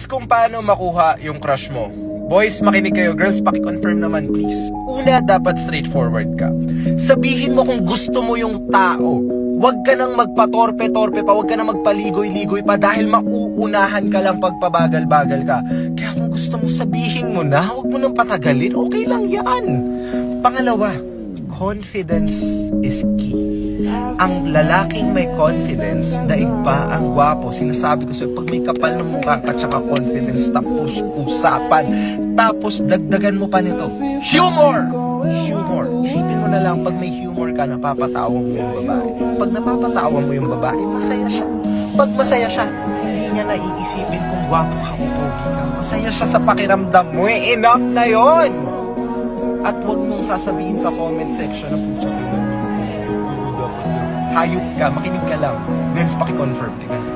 Kung paano makuha yung crush mo. Boys, makinig kayo. Girls, paki-confirm naman please. Una, dapat straightforward ka. Sabihin mo kung gusto mo yung tao. Huwag ka nang magpatorpe-torpe pa, huwag ka nang magpaligoy-ligoy pa dahil mauunahan ka lang pagpabagal-bagal ka. Kaya kung gusto mo, sabihin mo na, huwag mo nang patagalin, okay lang yan. Pangalawa, confidence is key. Ang lalaking may confidence, daig pa ang gwapo. Sinasabi ko sa'yo, pag may kapal ng mukha at saka confidence, tapos usapan, tapos dagdagan mo pa nito, humor! Humor. Isipin mo na lang, pag may humor ka, napapatawa mo yung babae. Pag napapatawa mo yung babae, masaya siya. Pag masaya siya, hindi niya naiisipin kung gwapo ka o pogi ka. Masaya siya sa pakiramdam mo. Enough na yon. At huwag mong sasabihin sa comment section na putya ko lang. Hayop ka, makinig ka lang. Girls, paki-confirm. Tingnan.